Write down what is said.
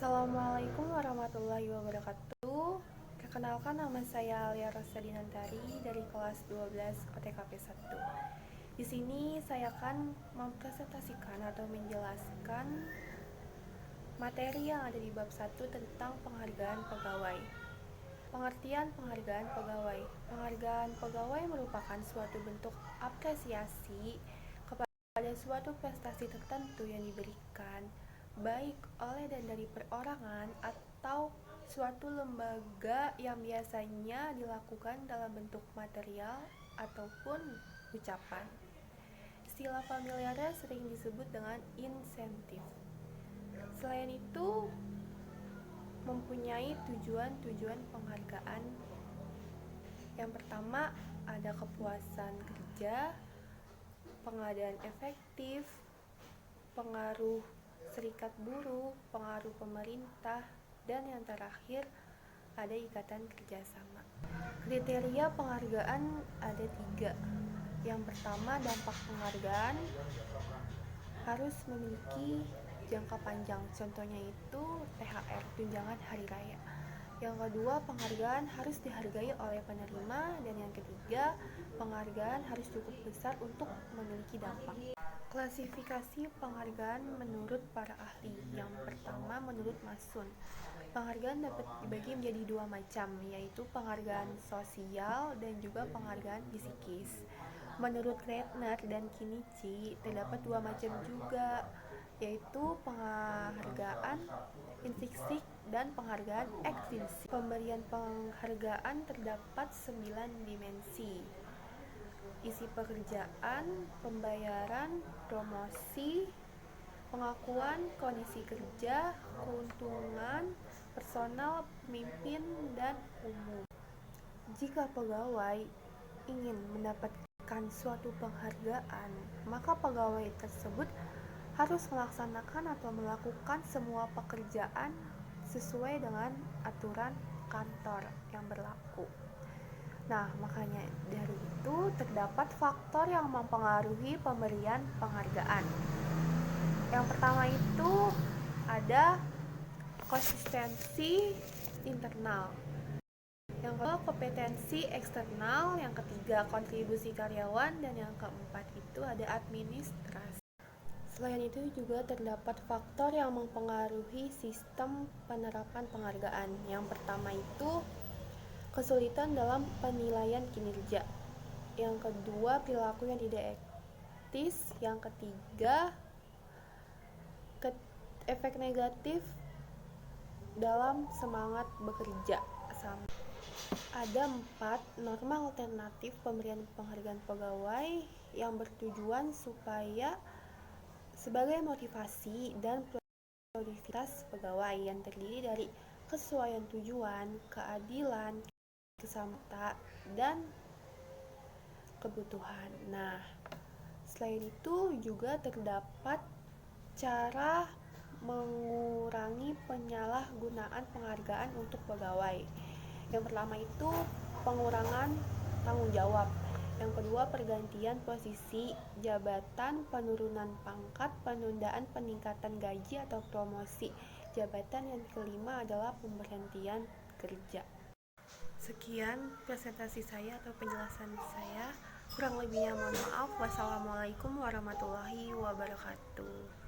Assalamualaikum warahmatullahi wabarakatuh. Perkenalkan, nama saya Alia Rosadinantari dari kelas 12 OTKP 1. Di sini saya akan mempresentasikan atau menjelaskan materi yang ada di bab 1 tentang penghargaan pegawai. Pengertian penghargaan pegawai. Penghargaan pegawai merupakan suatu bentuk apresiasi kepada suatu prestasi tertentu yang diberikan baik oleh dan dari perorangan atau suatu lembaga yang biasanya dilakukan dalam bentuk material ataupun ucapan. Istilah familiarnya sering disebut dengan insentif. Selain itu, mempunyai tujuan-tujuan penghargaan. Yang pertama, ada kepuasan kerja, pengadaan efektif, pengaruh serikat buruh, pengaruh pemerintah, dan yang terakhir ada ikatan kerjasama. Kriteria penghargaan ada 3. Yang pertama, dampak penghargaan harus memiliki jangka panjang, contohnya itu THR, tunjangan hari raya. Yang kedua, penghargaan harus dihargai oleh penerima, dan yang ketiga, penghargaan harus cukup besar untuk memiliki dampak. Klasifikasi penghargaan menurut para ahli. Yang pertama, menurut Mason, penghargaan dapat dibagi menjadi 2 macam, yaitu penghargaan sosial dan juga penghargaan psikis. Menurut Redner dan Kinichi, terdapat 2 macam juga, yaitu penghargaan intrinsik dan penghargaan ekstrinsik. Pemberian penghargaan terdapat 9 dimensi: isi pekerjaan, pembayaran, promosi, pengakuan, kondisi kerja, keuntungan, personal, pemimpin, dan umum. Jika pegawai ingin mendapatkan suatu penghargaan, maka pegawai tersebut harus melaksanakan atau melakukan semua pekerjaan sesuai dengan aturan kantor yang berlaku. Nah, makanya dari itu terdapat faktor yang mempengaruhi pemberian penghargaan. Yang pertama itu ada konsistensi internal. Yang kedua, kompetensi eksternal. Yang ketiga, kontribusi karyawan. Dan yang keempat itu ada administrasi. Selain itu juga terdapat faktor yang mempengaruhi sistem penerapan penghargaan. Yang pertama itu kesulitan dalam penilaian kinerja. Yang kedua, perilaku yang tidak etis. Yang ketiga, efek negatif dalam semangat bekerja. Ada 4 norma alternatif pemberian penghargaan pegawai yang bertujuan supaya sebagai motivasi dan produktivitas pegawai, yang terdiri dari kesesuaian tujuan, keadilan, kesamaan, dan kebutuhan. Nah, selain itu juga terdapat cara mengurangi penyalahgunaan penghargaan untuk pegawai. Yang pertama itu pengurangan tanggung jawab. Yang kedua, pergantian posisi jabatan, penurunan pangkat, penundaan peningkatan gaji atau promosi jabatan. Yang kelima adalah pemberhentian kerja. Sekian presentasi saya atau penjelasan saya. Kurang lebihnya mohon maaf. Wassalamualaikum warahmatullahi wabarakatuh.